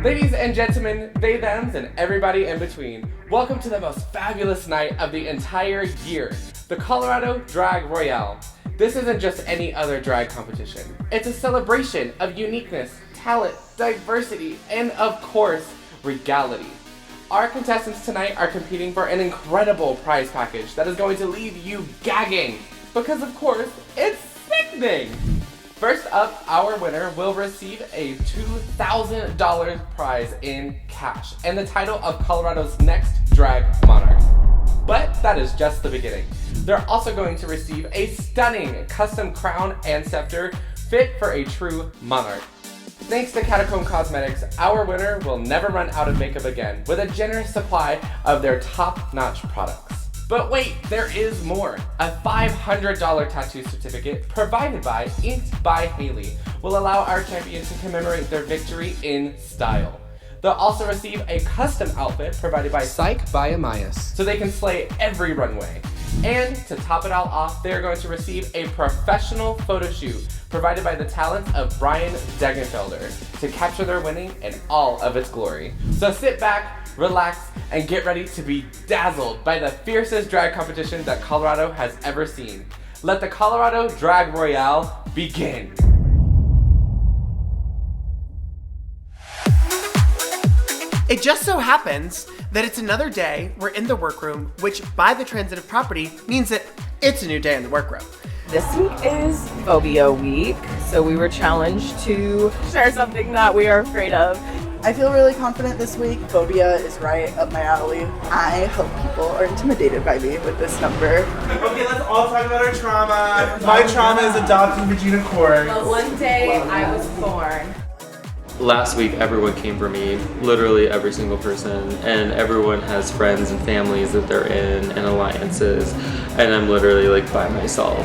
Ladies and gentlemen, they, thems, and everybody in between, welcome to the most fabulous night of the entire year, the Colorado Drag Royale. This isn't just any other drag competition. It's a celebration of uniqueness, talent, diversity, and of course, regality. Our contestants tonight are competing for an incredible prize package that is going to leave you gagging, because of course, it's sickening! First up, our winner will receive a $2,000 prize in cash and the title of Colorado's next drag monarch. But that is just the beginning. They're also going to receive a stunning custom crown and scepter fit for a true monarch. Thanks to Catacomb Cosmetics, our winner will never run out of makeup again with a generous supply of their top-notch products. But wait, there is more. A $500 tattoo certificate provided by Inked by Haley will allow our champions to commemorate their victory in style. They'll also receive a custom outfit provided by Psych by Amias, so they can slay every runway. And to top it all off, they're going to receive a professional photo shoot provided by the talents of Brian Degenfelder to capture their winning in all of its glory. So sit back, relax, and get ready to be dazzled by the fiercest drag competition that Colorado has ever seen. Let the Colorado Drag Royale begin. It just so happens that it's another day, we're in the workroom, which by the transitive property means that it's a new day in the workroom. This week is Phobia Week, so we were challenged to share something that we are afraid of. I feel really confident this week. Phobia is right up my alley. I hope people are intimidated by me with this number. Okay, let's all talk about our trauma. My trauma is adopting Regina Court. But one day I was born. Last week, everyone came for me, literally every single person, and everyone has friends and families that they're in and alliances, and I'm literally like by myself.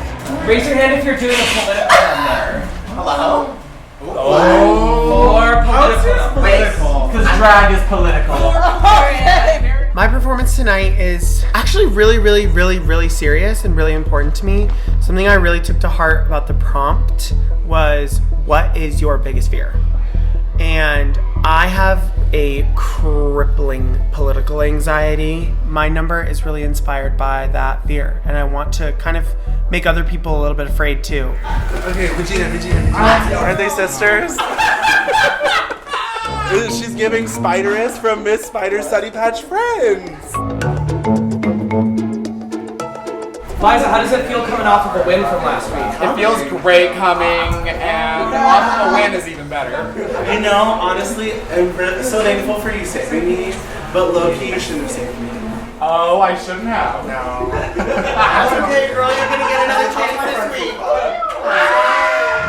Raise your hand if you're doing a political number. Hello? Or political. Because drag is political. My performance tonight is actually really serious and really important to me. Something I really took to heart about the prompt was, what is your biggest fear? And I have a crippling political anxiety. My number is really inspired by that fear, and I want to kind of make other people a little bit afraid too. Okay, Regina. Are they sisters? She's giving Spideress from Miss Spider Study Patch Friends. Liza, how does it feel coming off of a win from last week? It feels great coming, and off a win is even better. You know, honestly, I'm so thankful for you saving me, but low-key, you shouldn't have saved me. Oh, I shouldn't have. No. That's okay, girl. You're gonna get another chance this week.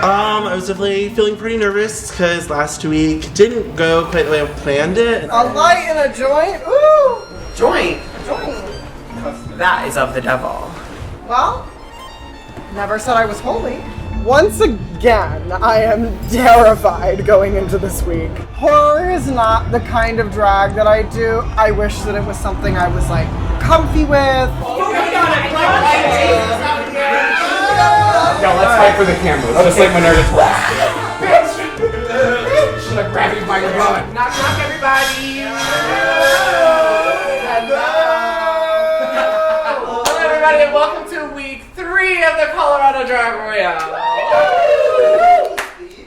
I was definitely feeling pretty nervous because last week didn't go quite the way I planned it. A light and a joint? Ooh! Joint? That is of the devil. Well, never said I was holy. Once again, I am terrified going into this week. Horror is not the kind of drag that I do. I wish that it was something I was like comfy with. No, let's fight for the cameras, just like Minerva's last. Bitch! Should I grab you by your butt? Knock, knock, everybody! Hello, everybody, and welcome to week 3 of the Colorado Drag Royale.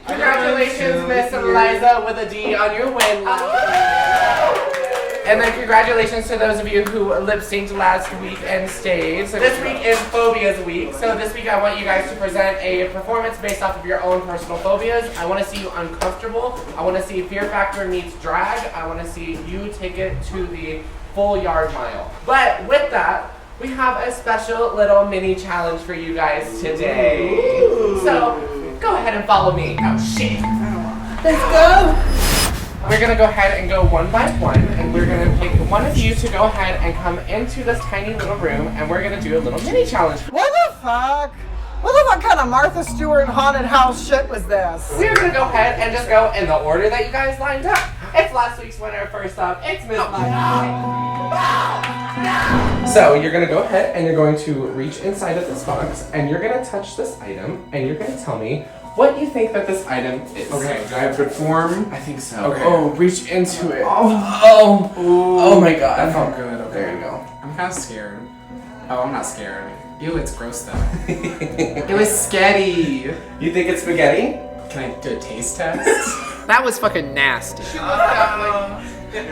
Congratulations, Miss Eliza with a D on your win. And then congratulations to those of you who lip-synced last week and stayed. So this week is Phobias Week. So this week I want you guys to present a performance based off of your own personal phobias. I want to see you uncomfortable. I want to see Fear Factor meets drag. I want to see you take it to the full yard mile. But with that, we have a special little mini challenge for you guys today. So go ahead and follow me. Oh shit. Let's go. We're gonna go ahead and go one by one, and we're gonna pick one of you to go ahead and come into this tiny little room, and we're gonna do a little mini challenge. What the fuck? What the fuck kind of Martha Stewart haunted house shit was this? We're gonna go ahead and just go in the order that you guys lined up. It's last week's winner first up. It's Miss Liza. So you're gonna go ahead and you're going to reach inside of this box, and you're gonna touch this item, and you're gonna tell me what you think that this item is. Okay, do I have good form? I think so. Okay. Oh, reach into it. Oh my god. That felt good. Okay. There you go. I'm kind of scared. Oh, I'm not scared. Ew, it's gross though. It was scary. You think it's spaghetti? Can I do a taste test? That was fucking nasty. Who did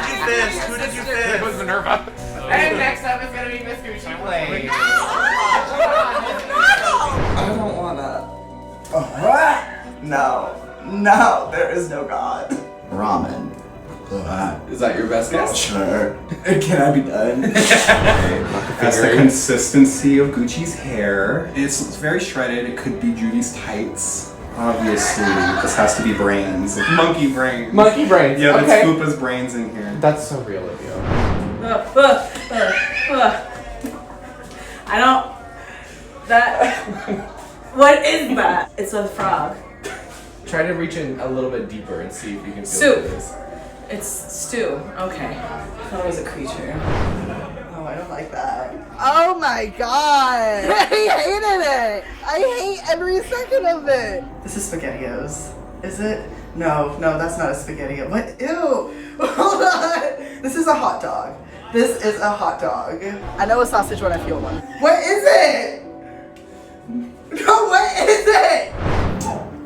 you fist? Who did you It was fist? Minerva. And next up is gonna be Miss Gucci Play. I don't wanna. No. No, there is no God. Ramen. Is that your best guess? Sure. Can I be done? That's the consistency of Gucci's hair. It's very shredded. It could be Judy's tights. Obviously, this has to be brains. Monkey brains. Monkey brains. Yeah, okay. that's Koopa's brains in here. That's so real of you. I don't. That. What is that? It's a frog. Try to reach in a little bit deeper and see if you can feel Soup. what it is. It's stew. Okay. I thought it was a creature. Oh, I don't like that. Oh my god! I hated it! I hate every second of it! This is SpaghettiOs. Is it? No, that's not a SpaghettiO. What? Ew! Hold on! This is a hot dog. This is a hot dog. I know a sausage when I feel one. What is it? No, what is it?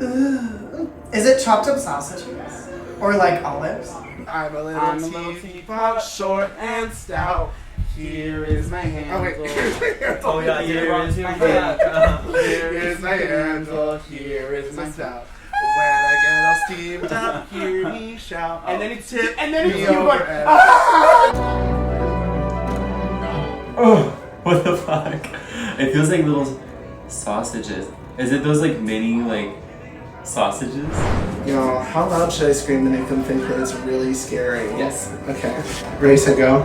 Ugh. Is it chopped up sausages? Or like olives? I'm a little teapot, short and stout. Here is my handle. Oh, wait. Oh yeah, Here is my handle. Here is my handle. Here is my stout. When I get all steamed up, hear me shout. And then it's tip. And then it's you going. Oh, what the fuck? It feels like little sausages. Is it those like mini like sausages? Yo, how loud should I scream to make them think that it's really scary? Yes. Okay. Ready, set, go.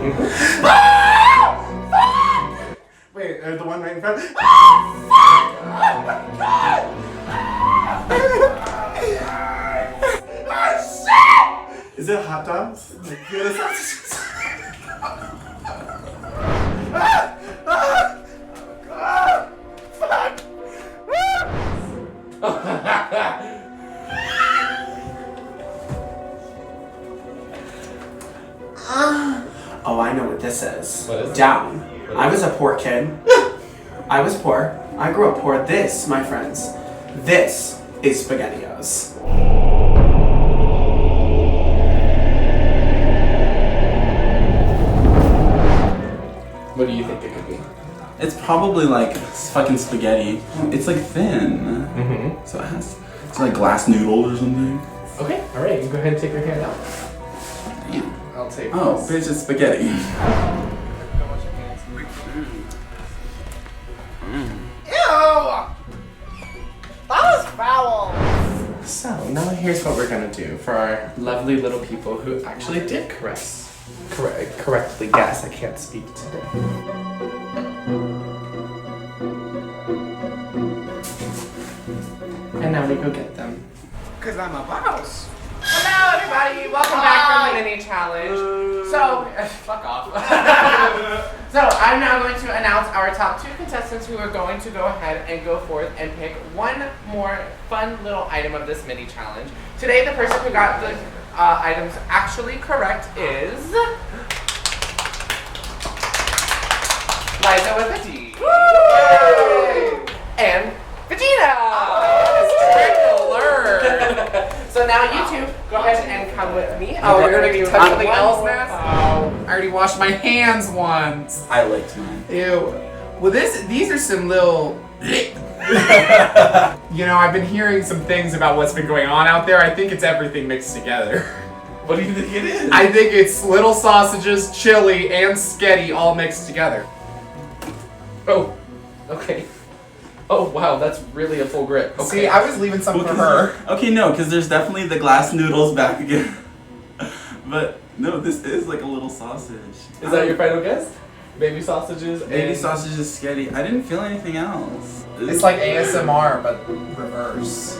Wait, the one right in front. Is it hot dogs? Like, yeah, the sausages. Oh, I know what this is. What is it? Down. I was a poor kid. I was poor. I grew up poor. This, my friends, this is SpaghettiOs. What do you think it could be? It's probably like fucking spaghetti. It's like thin. Mm-hmm. So it's like glass noodles or something. Okay, alright, you go ahead and take your hand out. I'll take Oh, this. bitch, it's spaghetti. Ew! That was foul! So, now here's what we're gonna do for our lovely little people who actually did correctly guess. I can't speak today. And now we go get them. Cause I'm a boss. Hello everybody, welcome back from the mini challenge. So, fuck off. So I'm now going to announce our top 2 contestants who are going to go ahead and go forth and pick one more fun little item of this mini challenge. Today the person who got the items actually correct is Liza with a D. Yay! And Vegeta! So now you two, go ahead and come with me. Oh, we're gonna do touch something else now? Oh, I already washed my hands once. I liked mine. Ew. Well, these are some little. You know, I've been hearing some things about what's been going on out there. I think it's everything mixed together. What do you think it is? I think it's little sausages, chili, and sketty all mixed together. Oh, okay. Oh wow, that's really a full grip. Okay. See, I was leaving some for her. Okay, no, because there's definitely the glass noodles back again. But no, this is like a little sausage. Is that your final guess? Baby sausages Baby and... sausage is sketty. I didn't feel anything else. It's like ASMR, but reverse.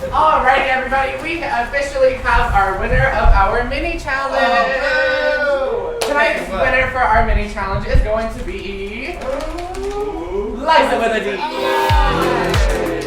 Alrighty everybody, we officially have our winner of our mini challenge! Tonight's winner for our mini challenge is going to be... Liza with a D.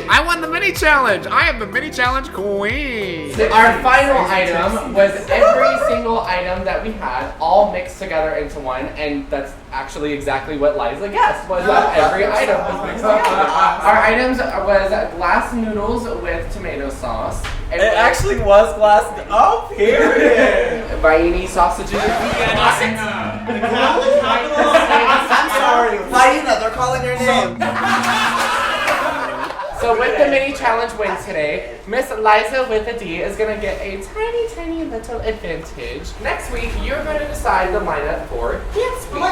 I won the mini challenge. I am the mini challenge queen. Our final item was every single item that we had all mixed together into one, and that's actually exactly what Liza guessed, was that every item was mixed together. Our items was glass noodles with tomato sauce. It actually was glass. Oh, period. Vaini sausages. I'm sorry. Vaina, they're calling your name. So with the mini challenge win today, Miss Liza with a D is gonna get a tiny, tiny little advantage. Next week, you're gonna decide the lineup for Dance Week.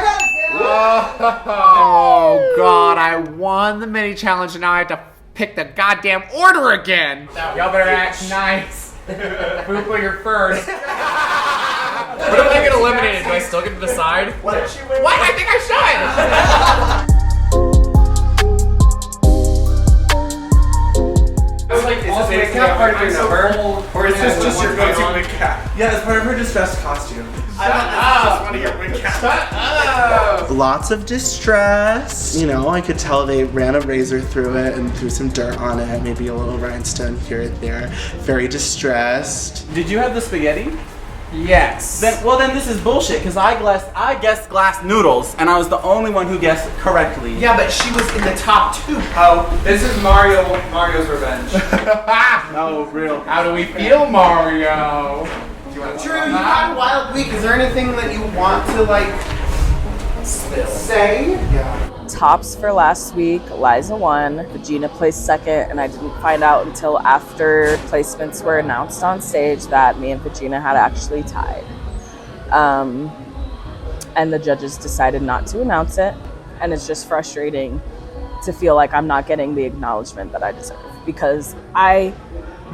Oh God, I won the mini challenge and now I have to pick the goddamn order again. Y'all better act nice. Fupa, you're first. What if I get eliminated? Do I still get to decide? What? I think I should. Is this wig cap part of your number? Or is this just your go-to wig cap? Yeah, it's part of her distressed costume. Shut up! Lots of distress. You know, I could tell they ran a razor through it and threw some dirt on it, maybe a little rhinestone here and there. Very distressed. Did you have the spaghetti? Yes. Then this is bullshit, because I guessed glass noodles, and I was the only one who guessed correctly. Yeah, but she was in the top 2. Oh, this is Mario's revenge. No, real. How do we feel, Mario? Drew, you had a wild week. Is there anything that you want to, like, say? Yeah. Tops for last week, Liza won. Regina placed second, and I didn't find out until after placements were announced on stage that me and Regina had actually tied. And the judges decided not to announce it, and it's just frustrating to feel like I'm not getting the acknowledgement that I deserve, because I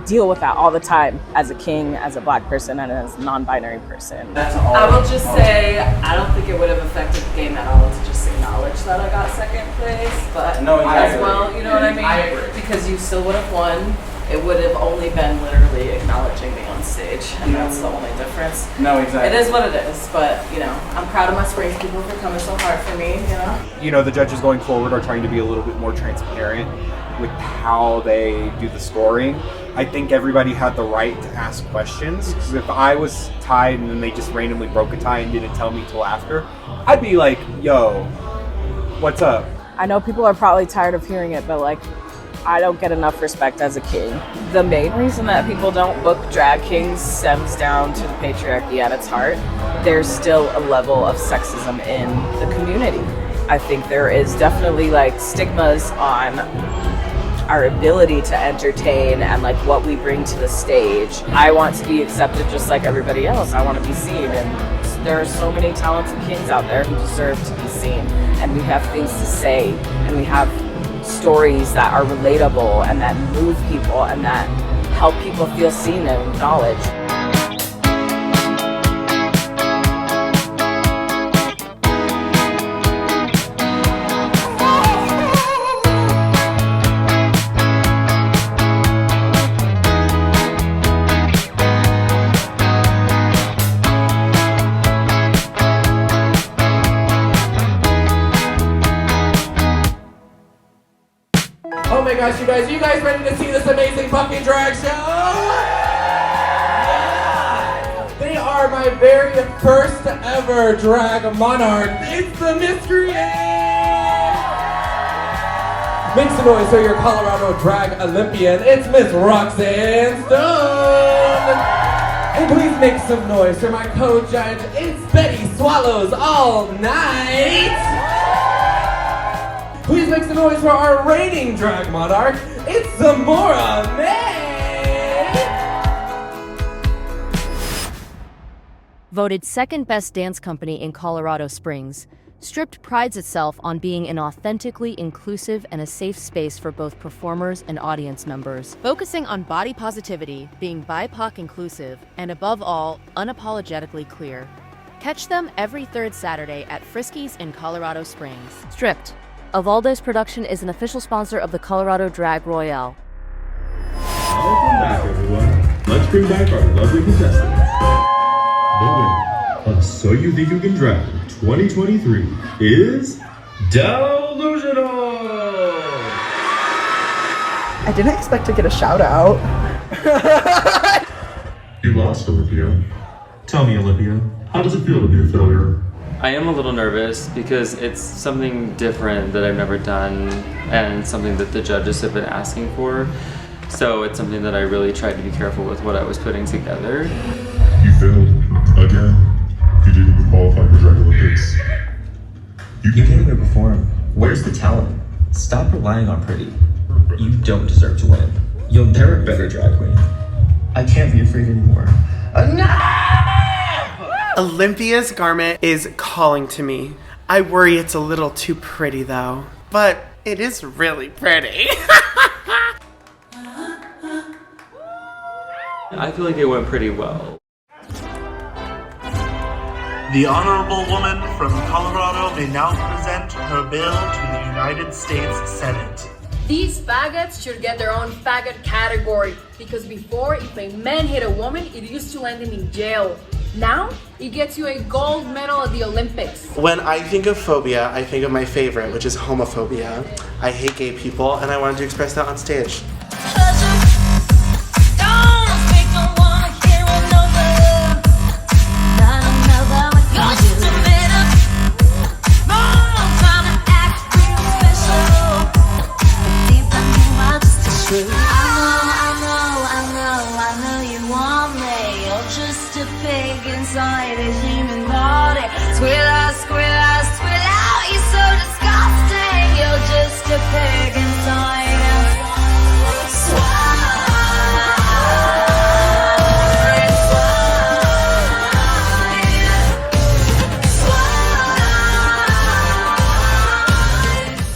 deal with that all the time as a king, as a black person, and as a non-binary person. That's all. I will just say, I don't think it would have affected the game at all to just acknowledge that I got second place, but No, exactly. as well, you know what I mean? I agree. Because you still would have won. It would have only been literally acknowledging me on stage, and that's the only difference. No, exactly. It is what it is, but, you know, I'm proud of my Springs people for coming so hard for me, you know? You know, the judges going forward are trying to be a little bit more transparent with how they do the scoring. I think everybody had the right to ask questions, because if I was tied and then they just randomly broke a tie and didn't tell me till after, I'd be like, yo, what's up? I know people are probably tired of hearing it, but, like, I don't get enough respect as a king. The main reason that people don't book drag kings stems down to the patriarchy at its heart. There's still a level of sexism in the community. I think there is definitely like stigmas on our ability to entertain and like what we bring to the stage. I want to be accepted just like everybody else. I want to be seen, and there are so many talented kings out there who deserve to be seen, and we have things to say, and we have stories that are relatable and that move people and that help people feel seen and acknowledged. Oh my gosh, you guys ready to see this amazing fucking drag show? Yeah! They are my very first ever drag monarch. It's the Miscreant! Make some noise for your Colorado drag Olympian. It's Miss Roxanne Stone! And please make some noise for my co-judge. It's Betty Swallows All Night! Please make some noise for our reigning drag monarch. It's Zamora May! Voted second best dance company in Colorado Springs, Stripped prides itself on being an authentically inclusive and a safe space for both performers and audience members, focusing on body positivity, being BIPOC inclusive, and above all, unapologetically queer. Catch them every third Saturday at Friskies in Colorado Springs. Stripped. Avaldes Production is an official sponsor of the Colorado Drag Royale. Welcome back, everyone. Let's bring back our lovely contestants. The winner of So You Think You Can Drag 2023 is Delusional! I didn't expect to get a shout out. You lost, Olympia. Tell me, Olympia, how does it feel to be a failure? I am a little nervous because it's something different that I've never done and something that the judges have been asking for. So it's something that I really tried to be careful with what I was putting together. You failed again. You didn't even qualify for Drag Olympics. You can't even perform. Where's the talent? Stop relying on pretty. You don't deserve to win. You'll never be a better drag queen. I can't be afraid anymore. Olympia's garment is calling to me. I worry it's a little too pretty though, but it is really pretty. I feel like it went pretty well. The honorable woman from Colorado may now present her bill to the United States Senate. These faggots should get their own faggot category because before, if a man hit a woman, it used to land him in jail. Now, it gets you a gold medal at the Olympics. When I think of phobia, I think of my favorite, which is homophobia. I hate gay people, and I wanted to express that on stage. Inside a human body. Squill out, you're so disgusting. You're just a pig inside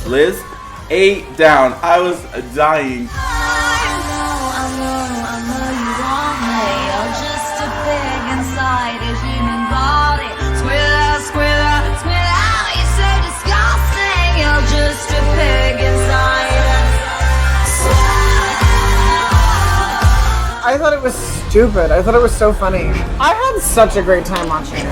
Liz, 8 down. I was dying. I thought it was stupid. I thought it was so funny. I had such a great time watching it.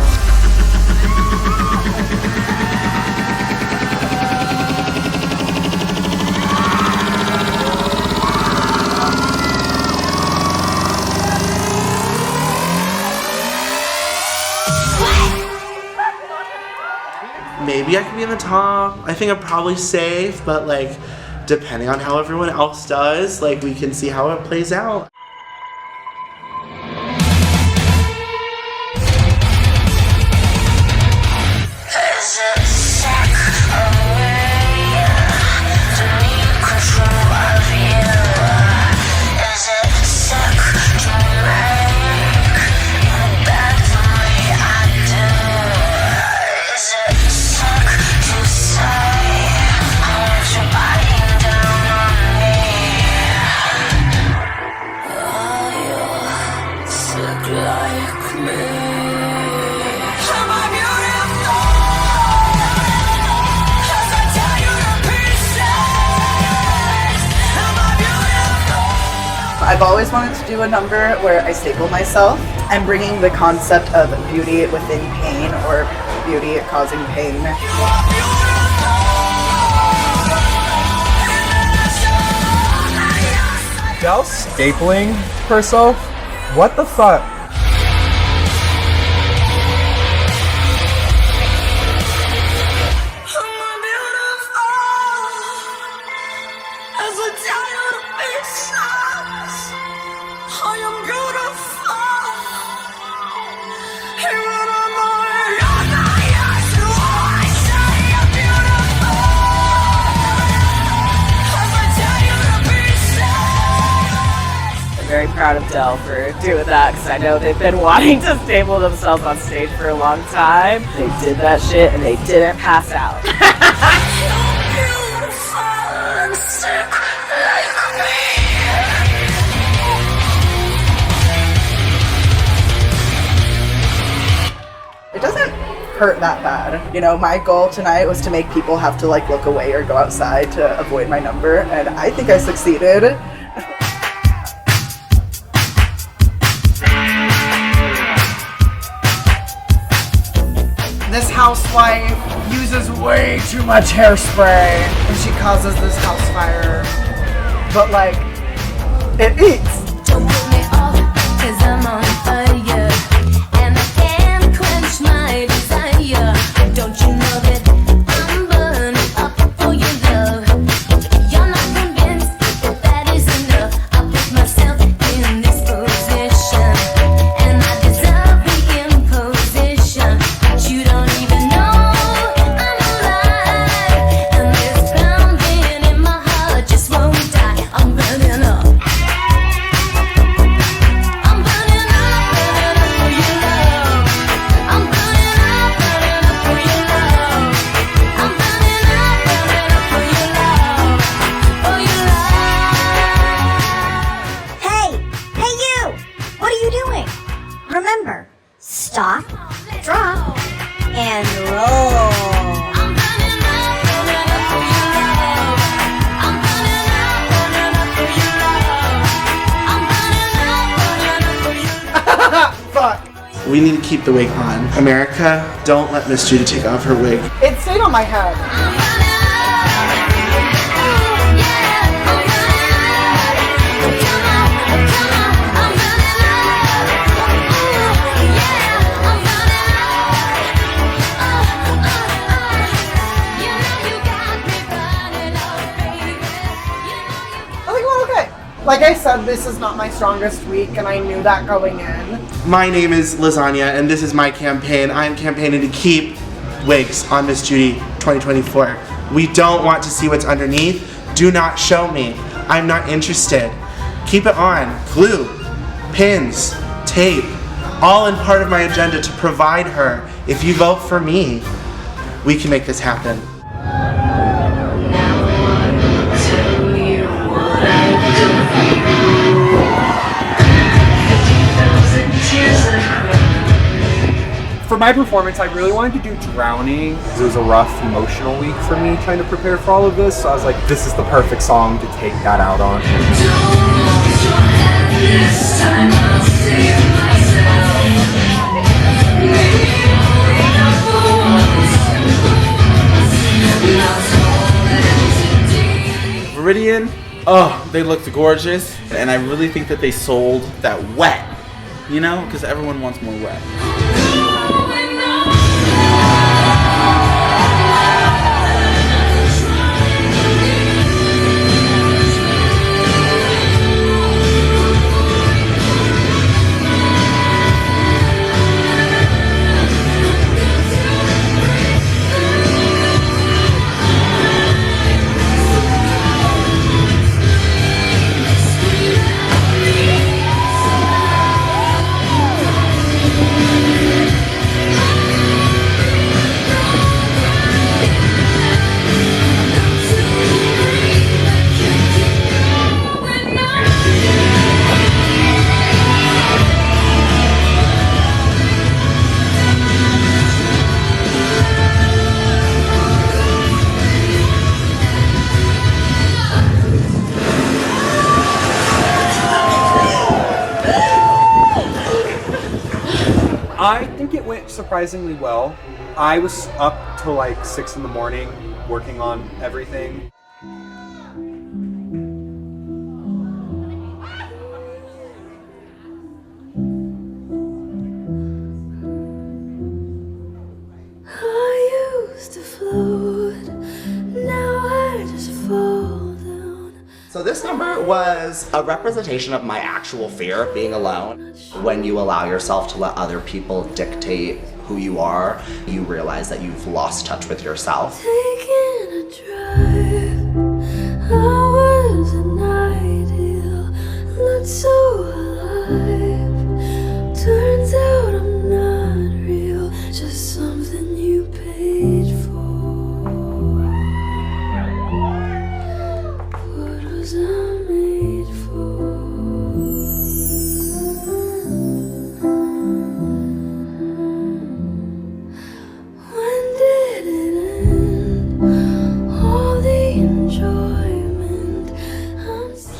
Maybe I could be in the top. I think I'm probably safe, but like, depending on how everyone else does, like, we can see how it plays out. I've always wanted to do a number where I staple myself and bringing the concept of beauty within pain or beauty causing pain. Del stapling herself? What the fuck? Very proud of Del for doing that because I know they've been wanting to staple themselves on stage for a long time. They did that shit and they didn't pass out. It doesn't hurt that bad. You know, my goal tonight was to make people have to like look away or go outside to avoid my number, and I think I succeeded. This housewife uses way too much hairspray and she causes this house fire. But like, It eats. Don't put me off, 'cause I'm on fire, and I can't quench my desire. Don't you know that I'm burning up for your love? You're not convinced that that is enough. I put myself in this position, and I deserve the imposition. But you don't even know I'm alive, and this pounding in my heart just won't die. I'm burning up. I'm burning up for your love. I'm burning up for your love. I'm burning up for your love. For your love. Hey! Hey you! What are you doing? Remember, stop, drop, and roll. I'm burning up for your love. I'm burning up for your love. I'm burning up for your Fuck. We need to keep the wig on. America, don't let Miss Judy take off her wig. It stayed on my head. I think we're okay. Like I said, this is not my strongest week, and I knew that going in. My name is Lasagna, and this is my campaign. I'm campaigning to keep wigs on Miss Judy 2024. We don't want to see what's underneath. Do not show me. I'm not interested. Keep it on. Glue, pins, tape, all in part of my agenda to provide her. If you vote for me, we can make this happen. For my performance, I really wanted to do Drowning because it was a rough emotional week for me trying to prepare for all of this. So I was like, this is the perfect song to take that out on. This time I'll save myself. Viridian, oh, they looked gorgeous, and I really think that they sold that wet, you know, because everyone wants more wet. I think it went surprisingly well. I was up till like 6 in the morning working on everything. I used to float, now I just fall down. So this number was a representation of my actual fear of being alone. When you allow yourself to let other people dictate who you are, you realize that you've lost touch with yourself. Taking a drive, hours and ideal, looked so alive. Turns out I'm not real, just something you paid for. What was I made for?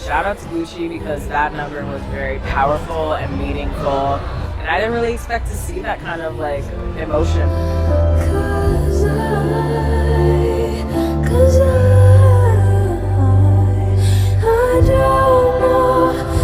Shout out to Gucci because that number was very powerful and meaningful, and I didn't really expect to see that kind of like emotion. I don't know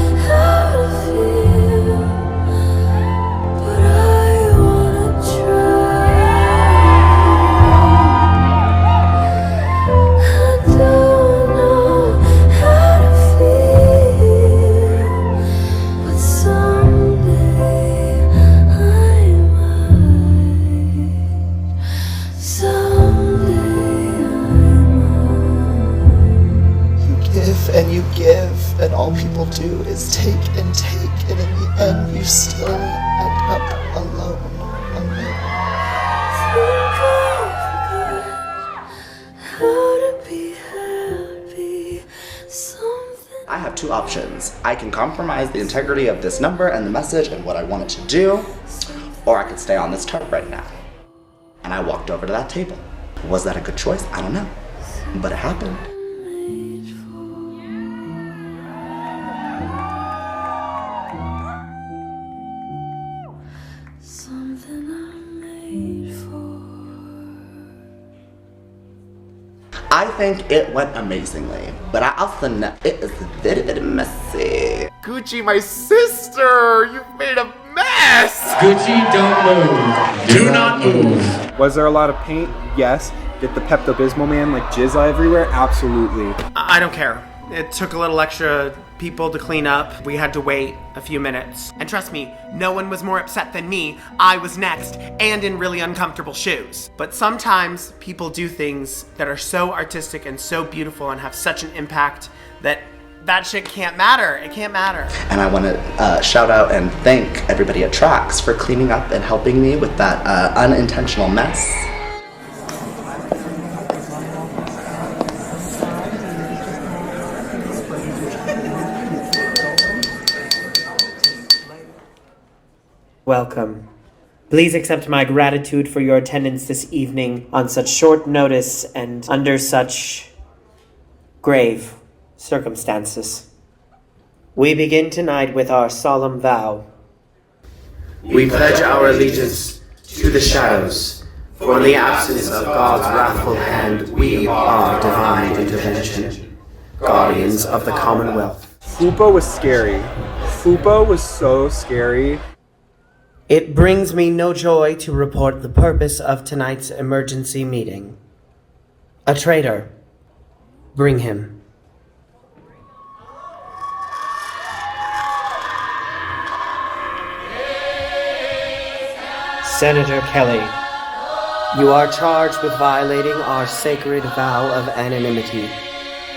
and you give, and all people do is take, and in the end you still end up alone. I have two options. I can compromise the integrity of this number and the message and what I want it to do, or I could stay on this turf right now. And I walked over to that table. Was that a good choice? I don't know. But it happened. I think it went amazingly, but I also know it is very messy. Gucci, my sister, you've made a mess. Gucci, don't move. Do not move. Was there a lot of paint? Yes. Did the Pepto-Bismol man like jizz everywhere? Absolutely. I don't care. It took a little extra people to clean up. We had to wait a few minutes. And trust me, no one was more upset than me. I was next, and in really uncomfortable shoes. But sometimes people do things that are so artistic and so beautiful and have such an impact that shit can't matter. It can't matter. And I want to shout out and thank everybody at Trax for cleaning up and helping me with that unintentional mess. Welcome. Please accept my gratitude for your attendance this evening on such short notice and under such grave circumstances. We begin tonight with our solemn vow. We pledge our allegiance to the shadows, for in the absence of God's wrathful hand, we are divine intervention, guardians of the Commonwealth. Fupa was scary. Fupa was so scary. It brings me no joy to report the purpose of tonight's emergency meeting. A traitor. Bring him. Senator Kelly, you are charged with violating our sacred vow of anonymity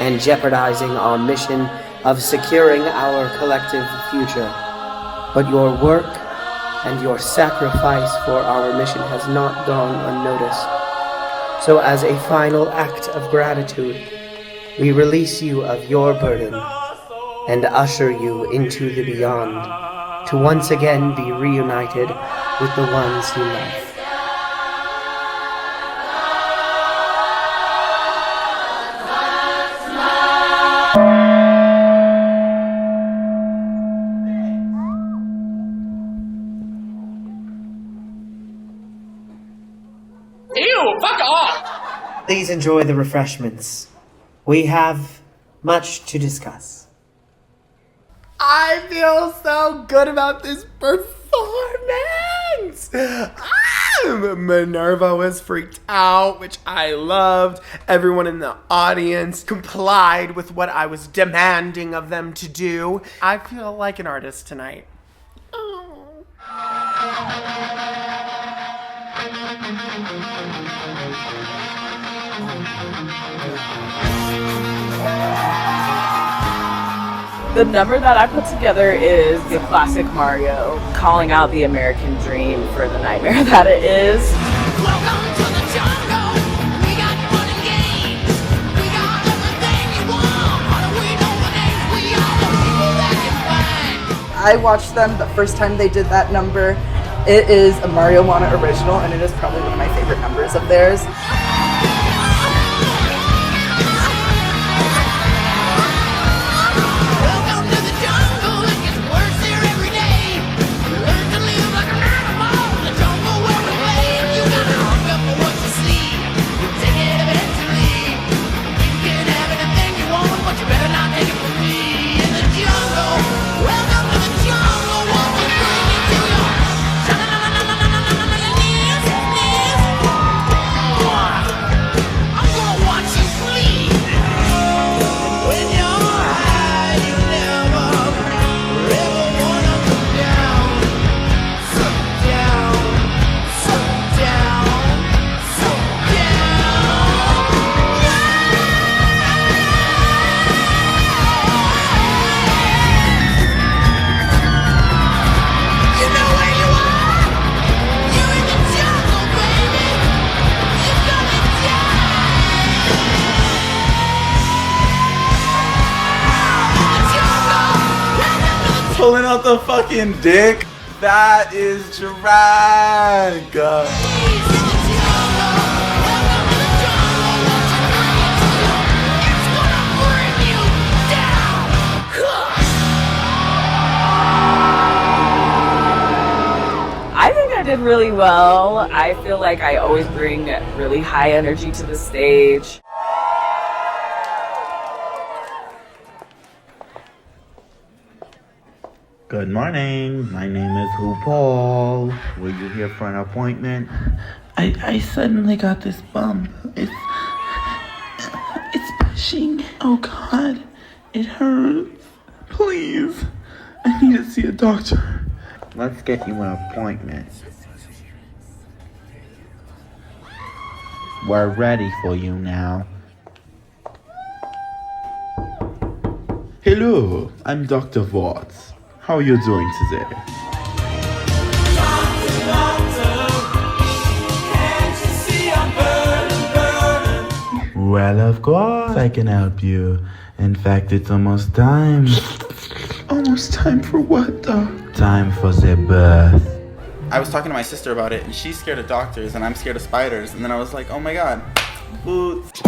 and jeopardizing our mission of securing our collective future. But your work and your sacrifice for our mission has not gone unnoticed. So as a final act of gratitude, we release you of your burden and usher you into the beyond to once again be reunited with the ones you love. Ew, fuck off! Please enjoy the refreshments. We have much to discuss. I feel so good about this performance. Minerva was freaked out, which I loved. Everyone in the audience complied with what I was demanding of them to do. I feel like an artist tonight. The number that I put together is the classic Mario calling out the American dream for the nightmare that it is. I watched them the first time they did that number. It is a Mario Wana original, and it is probably one of my favorite numbers of theirs. pulling out the fucking dick. That is drag. I think I did really well. I feel like I always bring really high energy to the stage. Good morning. My name is RuPaul. Were you here for an appointment? I suddenly got this bump. It's pushing. Oh God, it hurts. Please, I need to see a doctor. Let's get you an appointment. We're ready for you now. Hello, I'm Dr. Watts. How are you doing today? Well, of course I can help you. In fact, it's almost time. Almost time for what, Doc? Time for the birth. I was talking to my sister about it, and she's scared of doctors, and I'm scared of spiders. And then I was like, oh my God, boots.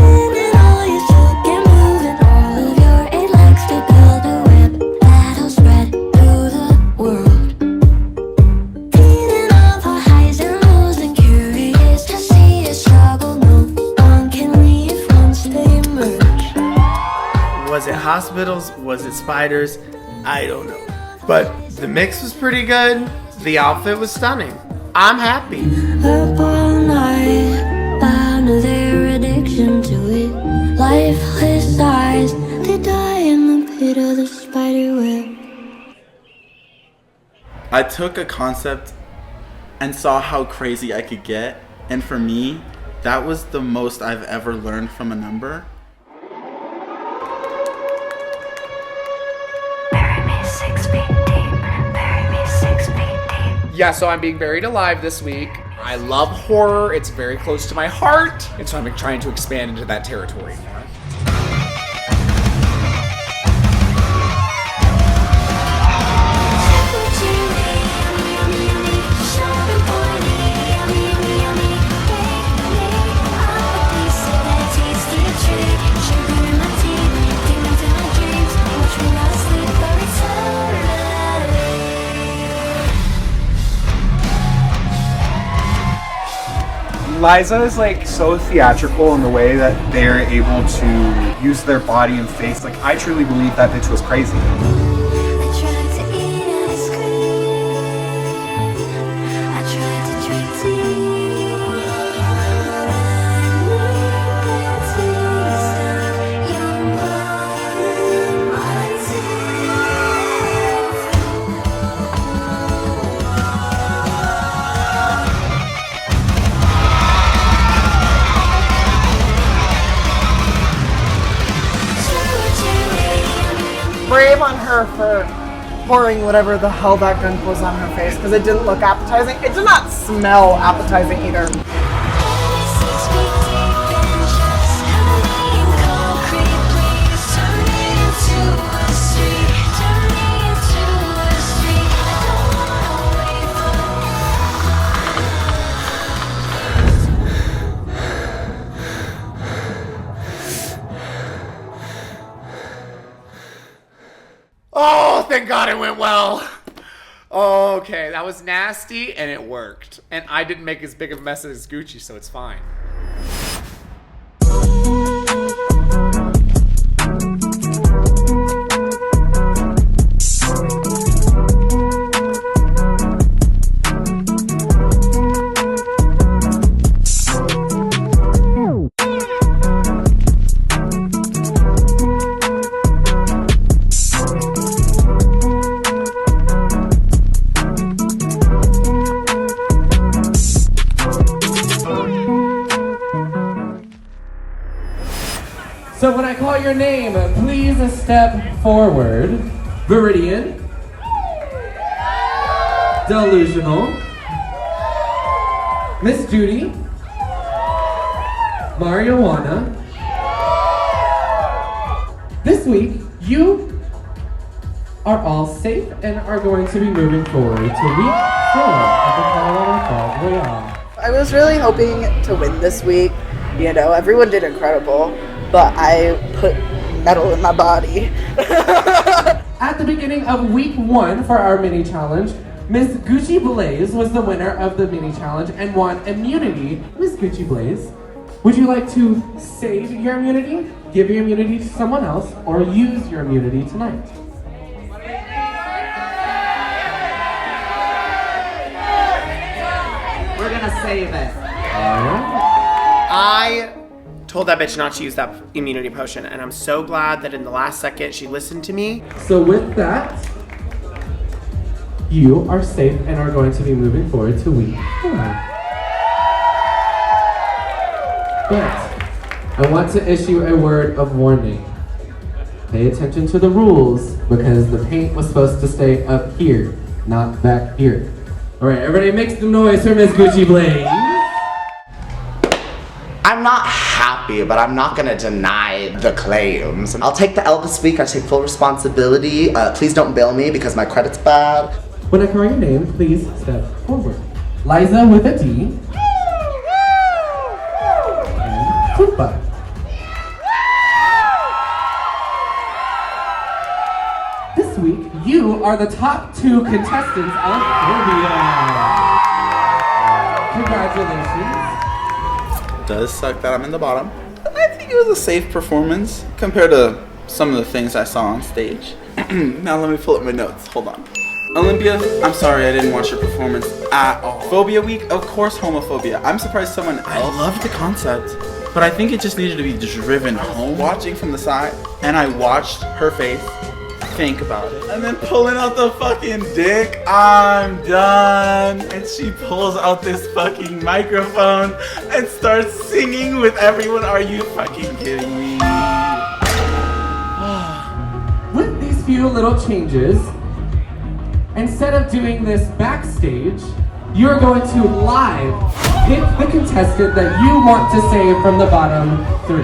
Was it hospitals? Was it spiders? I don't know. But the mix was pretty good. The outfit was stunning. I'm happy. Up all night, bound to their addiction to it. Lifeless eyes, they die in the pit of the spider web. I took a concept and saw how crazy I could get. And for me, that was the most I've ever learned from a number. Yeah, so I'm being buried alive this week. I love horror. It's very close to my heart. And so I'm trying to expand into that territory. Liza is like so theatrical in the way that they're able to use their body and face. Like, I truly believe that bitch was crazy. Brave on her for pouring whatever the hell that gunk was on her face, because it didn't look appetizing. It did not smell appetizing either. Oh, thank God it went well. Okay, that was nasty and it worked. And I didn't make as big of a mess as Gucci, so it's fine. So when I call your name, please step forward. Viridian. Delusional. Miss Judy. Marijuana. This week, you are all safe and are going to be moving forward to week 4 of the Colorado Drag Royale. I was really hoping to win this week. You know, everyone did incredible, but I put metal in my body. At the beginning of week 1 for our mini challenge, Miss Gucci Blaze was the winner of the mini challenge and won immunity. Miss Gucci Blaze, would you like to save your immunity, give your immunity to someone else, or use your immunity tonight? We're gonna save it. I told that bitch not to use that immunity potion, and I'm so glad that in the last second she listened to me. So with that, you are safe and are going to be moving forward to week 4. But I want to issue a word of warning. Pay attention to the rules because the paint was supposed to stay up here, not back here. All right, everybody make some noise for Miss Gucci Blaze. I'm not happy, but I'm not gonna deny the claims. I'll take the L this week. I take full responsibility. Please don't bail me because my credit's bad. When I call your name, please step forward. Liza with a D. And Fupa. This week, you are the top 2 contestants of Phobia. Congratulations. Does suck that I'm in the bottom. I think it was a safe performance compared to some of the things I saw on stage. Now let me pull up my notes. Hold on. Olympia, I'm sorry I didn't watch your performance at all. Phobia week, of course homophobia. I'm surprised someone else. I love the concept, but I think it just needed to be driven home. Watching from the side, and I watched her face think about it. And then pulling out the fucking dick, I'm done. And she pulls out this fucking microphone and starts singing with everyone. Are you fucking kidding me? With these few little changes, instead of doing this backstage, you're going to live pick the contestant that you want to save from the bottom 3.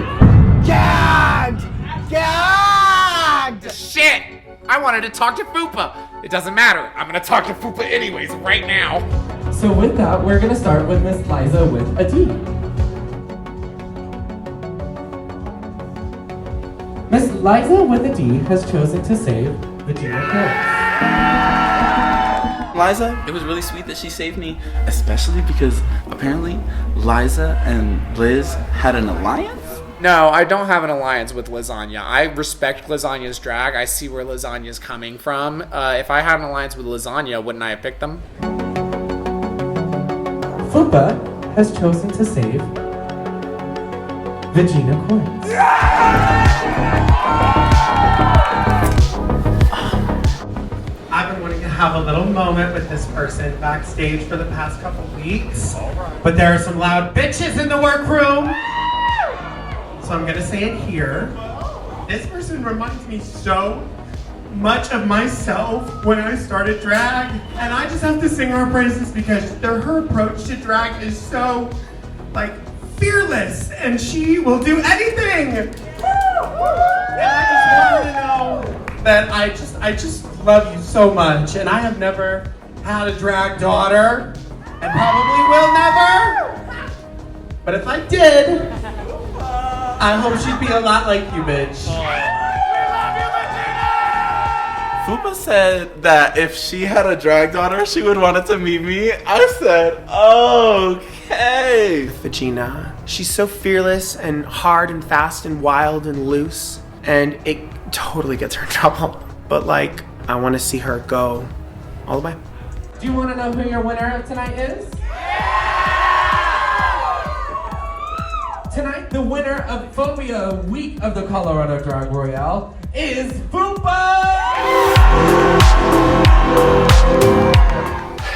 Gagged! Gagged! Shit! I wanted to talk to Fupa. It doesn't matter. I'm gonna talk to Fupa anyways right now. So with that, we're gonna start with Miss Liza with a D. Miss Liza with a D has chosen to save Vagina Curls. Liza, it was really sweet that she saved me, especially because apparently Liza and Liz had an alliance. No, I don't have an alliance with Lasagna. I respect Lasagna's drag. I see where Lasagna's coming from. If I had an alliance with Lasagna, wouldn't I have picked them? Fupa has chosen to save Vagina Coins. I've been wanting to have a little moment with this person backstage for the past couple weeks, but there are some loud bitches in the workroom. So I'm gonna say it here. This person reminds me so much of myself when I started drag, and I just have to sing her praises because her approach to drag is so, like, fearless, and she will do anything. And I just want you to know that I just love you so much, and I have never had a drag daughter, and probably will never. But if I did, I hope she'd be a lot like you, bitch. Fupa said that if she had a drag daughter, she would want it to meet me. I said, okay. Vagina, she's so fearless and hard and fast and wild and loose, and it totally gets her in trouble. But like, I want to see her go all the way. Do you want to know who your winner of tonight is? Tonight, the winner of Phobia Week of the Colorado Drag Royale is Fupa!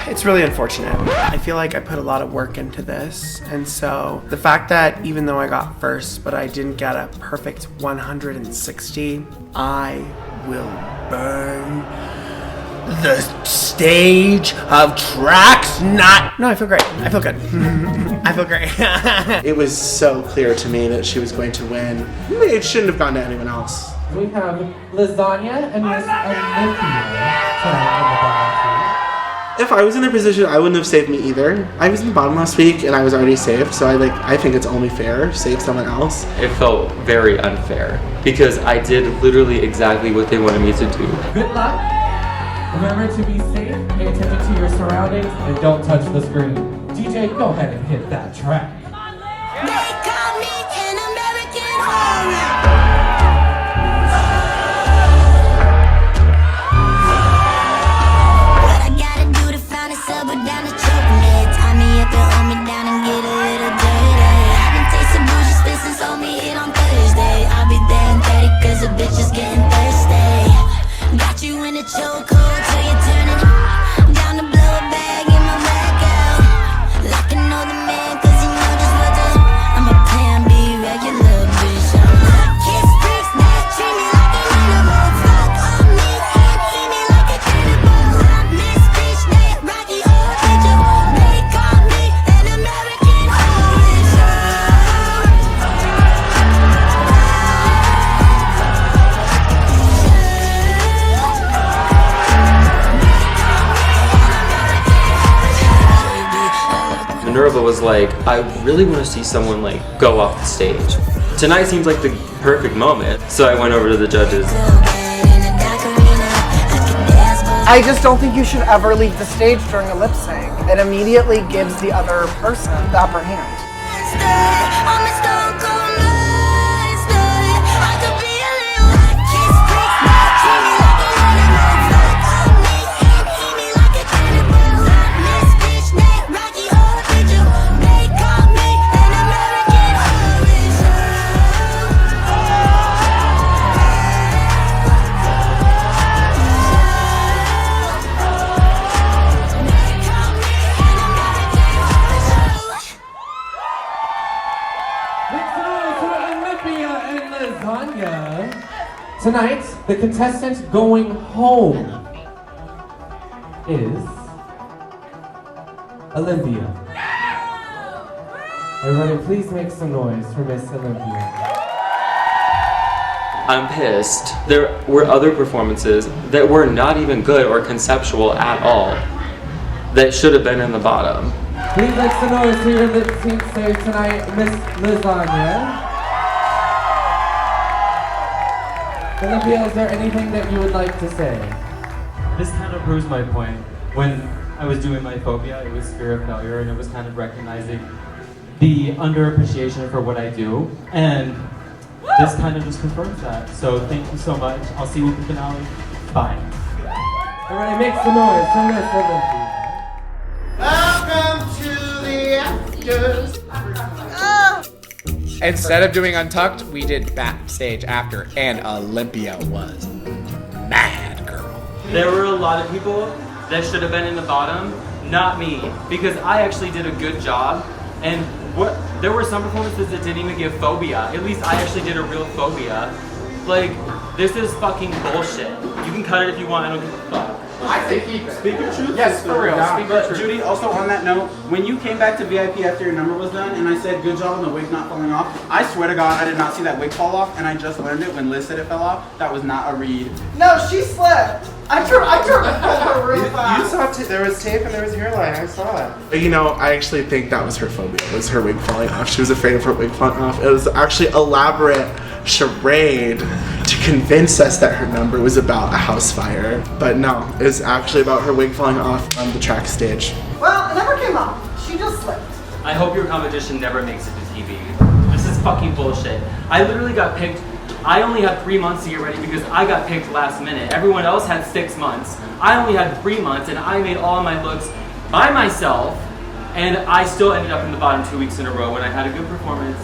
It's really unfortunate. I feel like I put a lot of work into this, and so the fact that even though I got first, but I didn't get a perfect 160, I will burn the stage of tracks not. No, I feel great. I feel good. I feel great. It was so clear to me that she was going to win. It shouldn't have gone to anyone else. We have Lasagna and Miss Olympia tonight in the bottom If I was in their position, I wouldn't have saved me either. I was in the bottom last week and I was already saved, so I think it's only fair to save someone else. It felt very unfair because I did literally exactly what they wanted me to do. Good luck. Remember to be safe, pay attention to your surroundings, and don't touch the screen. DJ, go ahead and hit that track. Bitches getting thirsty. Got you in a chokehold till you're turning down to blow a bag in my back out. Like I know the man, cause you know just what to. I'm a plan B regular bitch. I kiss freaks that treat me like an animal. Fuck on me and eat me like a cannibal. I miss bitch that Rocky Horror Picture. They call me an American Horror. Minerva was like, I really want to see someone like go off the stage. Tonight seems like the perfect moment. So I went over to the judges. I just don't think you should ever leave the stage during a lip sync. It immediately gives the other person the upper hand. Tonight, the contestant going home is Olympia. Everybody, please make some noise for Miss Olympia. I'm pissed. There were other performances that were not even good or conceptual at all that should have been in the bottom. Please make some noise for your lip sync save tonight, Miss Lasagna. Olympia, is there anything that you would like to say? This kind of proves my point. When I was doing my phobia, it was fear of failure, and it was kind of recognizing the underappreciation for what I do, and this kind of just confirms that. So thank you so much. I'll see you at the finale. Bye. Everybody make some noise for Miss Olympia. Welcome to the Afters. Instead of doing Untucked, we did Backstage After, and Olympia was mad, girl. There were a lot of people that should have been in the bottom, not me, because I actually did a good job. And there were some performances that didn't even give phobia. At least I actually did a real phobia. Like, this is fucking bullshit. You can cut it if you want, I don't give a fuck. I say keep it. Speak your truth. Yes, for real. Speak your But truth. Judy, also on that note, when you came back to VIP after your number was done and I said good job on the wig not falling off, I swear to God I did not see that wig fall off, and I just learned it when Liz said it fell off. That was not a read. No, she slipped. I tried to pull her real fast. You saw there was tape and there was hairline. I saw it. You know, I actually think that was her phobia. It was her wig falling off. She was afraid of her wig falling off. It was actually elaborate charade to convince us that her number was about a house fire. But no, it was actually about her wig falling off on the track stage. Well, it never came off. She just slipped. I hope your competition never makes it to TV. This is fucking bullshit. I literally got picked. I only had 3 months to get ready because I got picked last minute. Everyone else had 6 months. I only had 3 months, and I made all my looks by myself, and I still ended up in the bottom 2 weeks in a row when I had a good performance.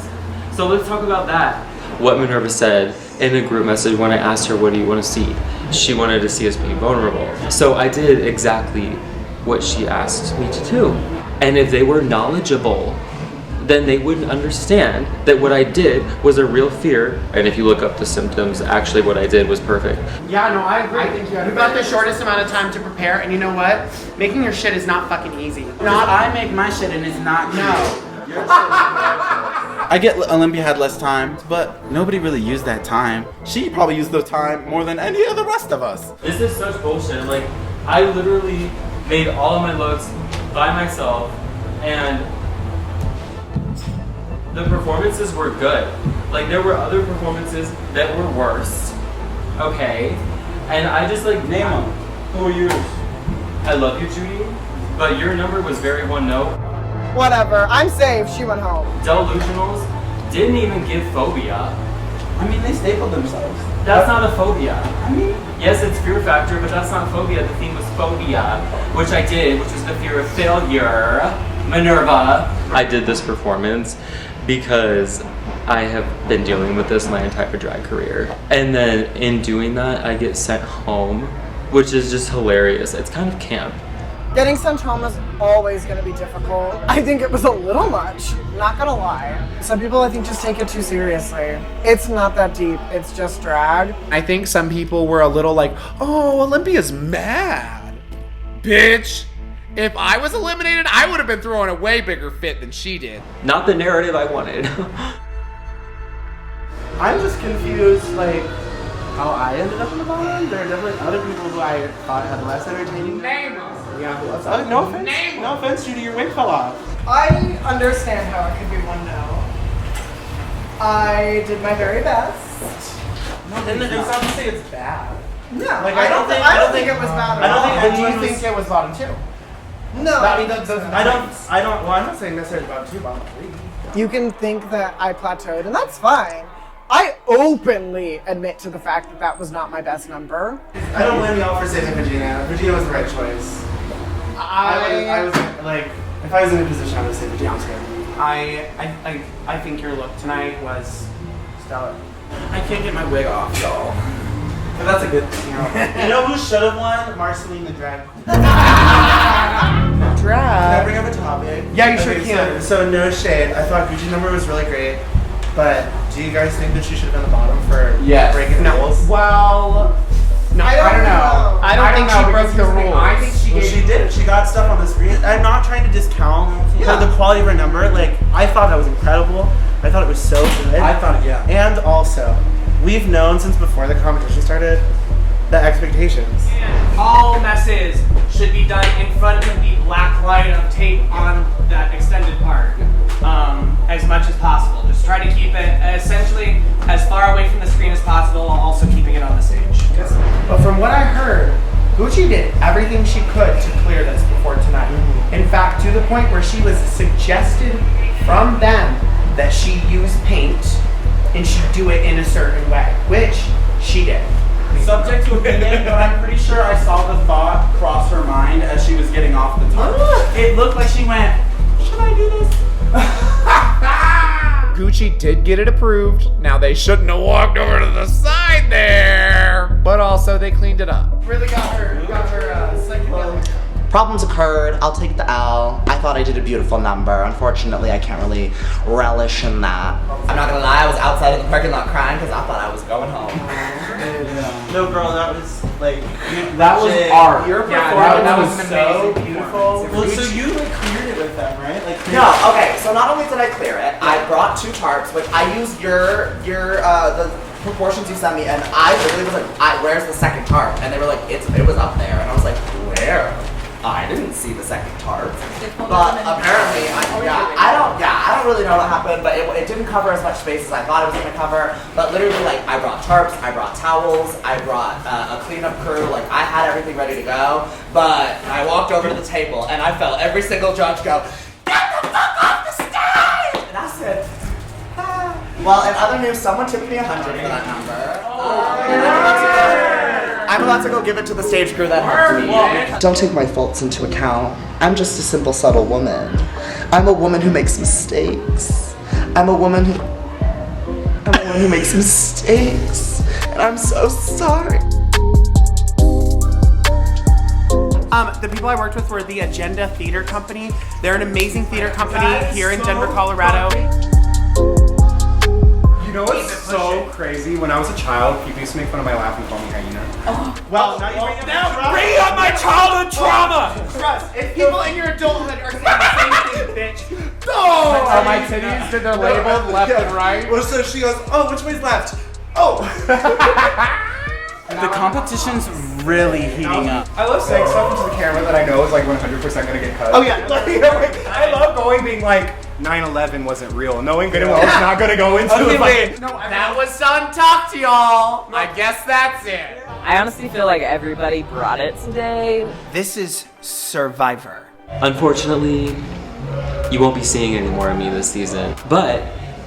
So let's talk about that. What Minerva said in a group message when I asked her, what do you want to see? She wanted to see us being vulnerable. So I did exactly what she asked me to do. And if they were knowledgeable, then they wouldn't understand that what I did was a real fear. And if you look up the symptoms, actually what I did was perfect. Yeah, no, I agree. You got the shortest amount of time to prepare, and you know what? Making your shit is not fucking easy. Not I make my shit and it's not no. I I get Olympia had less time, but nobody really used that time. She probably used the time more than any of the rest of us. This is such bullshit. Like, I literally made all of my looks by myself, and the performances were good. Like, there were other performances that were worse. Okay? And I just like, name them. Who are yours? I love you, Judy, but your number was very one note. Whatever. I'm safe. She went home. Delusionals didn't even give phobia. I mean, they stapled themselves. That's not a phobia. I mean, yes, it's fear factor, but that's not phobia. The theme was phobia, which I did, which was the fear of failure. Minerva. I did this performance because I have been dealing with this my entire drag career. And then in doing that, I get sent home, which is just hilarious. It's kind of camp. Getting sent home is always going to be difficult. I think it was a little much, not gonna lie. Some people, I think, just take it too seriously. It's not that deep, it's just drag. I think some people were a little like, oh, Olympia's mad. Bitch, if I was eliminated, I would have been throwing a way bigger fit than she did. Not the narrative I wanted. I'm just confused, like, how I ended up in the bottom. There are definitely other people who I thought had less entertaining. Name them. Yeah, no offense. No offense, Judy, your wig fell off. I understand how it could be one no. I did my very best. No, then it's not to say it's bad. No, Like, I don't think it was bad at all. But do you think it was bottom two? No. I mean, well, I'm not saying necessarily bottom two, bottom three. You can think that I plateaued, and that's fine. I openly admit to the fact that that was not my best number. I don't blame y'all for saving Virginia. Virginia was the right choice. I was like, if I was in a position, I would say Virginia was good. I think your look tonight was stellar. I can't get my wig off, y'all. But that's a good thing. You know who should have won? Marceline the drag queen. Drag? Can I bring up a topic? Yeah, you sure can. So no shade. I thought Gucci's number was really great. But do you guys think that she should have been the bottom for breaking the rules? Well, no, I don't know. I don't think she broke the rules. I think she did. She got stuff on the screen. I'm not trying to discount the quality of her number. Like, I thought that was incredible. I thought it was so good. I thought, yeah. And also, we've known since before the competition started the expectations. All messes should be done in front of the black line of tape on that extended part, as much as possible. Just try to keep it essentially as far away from the screen as possible while also keeping it on the stage. But from what I heard, Gucci did everything she could to clear this before tonight. In fact, to the point where she was suggested from them that she use paint and she do it in a certain way, which she did. Subject to opinion, but I'm pretty sure I saw the thought cross her mind as she was getting off the top. It looked like she went, should I do this? Gucci did get it approved. Now they shouldn't have walked over to the side there, but also they cleaned it up. Really got her psychedelic. Problems occurred. I'll take the L. I thought I did a beautiful number. Unfortunately, I can't really relish in that. I'm not gonna lie, I was outside of the parking lot crying because I thought I was going home. No, girl, that was like That was art. Your performance was so beautiful. Well, so you like cleared it with them, right? Like No, okay. So not only did I clear it, I brought 2 tarps. Like I used your the proportions you sent me, and I literally was like, "Where's the second tarp?" And they were like, "It was up there," and I was like, "Where?" I didn't see the second tarp, but apparently, I don't really know what happened, but it didn't cover as much space as I thought it was gonna cover. But literally, like, I brought tarps, I brought towels, I brought a cleanup crew, like, I had everything ready to go. But I walked over to the table and I felt every single judge go, "Get the fuck off the stage!" And I said, ah. Well, in other news, someone tipped me 100 for that number. I'm about to go give it to the stage crew that helped me. Don't take my faults into account. I'm just a simple, subtle woman. I'm a woman who makes mistakes. I'm a woman who makes mistakes. And I'm so sorry. The people I worked with were the Agenda Theater Company. They're an amazing theater company here in Denver, Colorado. You know what's so crazy? When I was a child, people used to make fun of my laugh and call me hyena. Well, now you bring up Now bring up my childhood trauma! Trust, if people in your adulthood are saying the same thing, bitch, Oh, my titties, they're labeled left and right. Well, so she goes, oh, which way's left? Oh! The competition's really heating up. I love saying stuff into the camera that I know is like 100% gonna get cut. Oh, yeah. I love going being like 9/11 wasn't real, knowing good and well it's not gonna go into Okay, it. wait. No, that was Sun Talk to y'all. I guess that's it. I honestly feel like everybody brought it today. This is Survivor. Unfortunately, you won't be seeing any more of me this season. But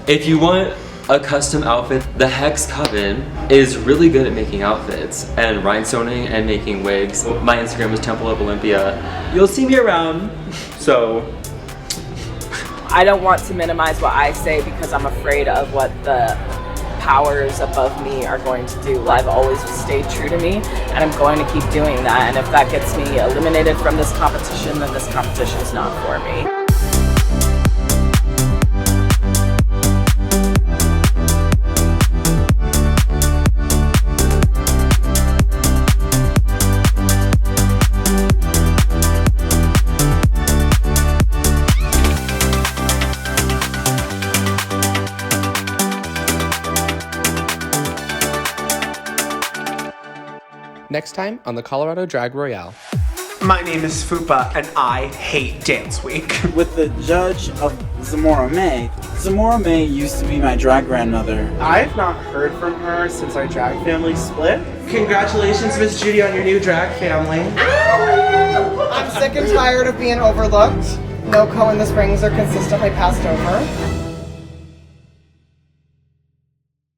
if you want a custom outfit, the Hex Coven is really good at making outfits and rhinestoning and making wigs. My Instagram is Temple of Olympia. You'll see me around, so. I don't want to minimize what I say because I'm afraid of what the powers above me are going to do. I've always stayed true to me, and I'm going to keep doing that. And if that gets me eliminated from this competition, then this competition is not for me. Next time on the Colorado Drag Royale. My name is Fupa, and I hate Dance Week. With the judge of Zamora May. Zamora May used to be my drag grandmother. I've not heard from her since our drag family split. Congratulations, Miss Judy, on your new drag family. I'm sick and tired of being overlooked. NoCo and the Springs are consistently passed over.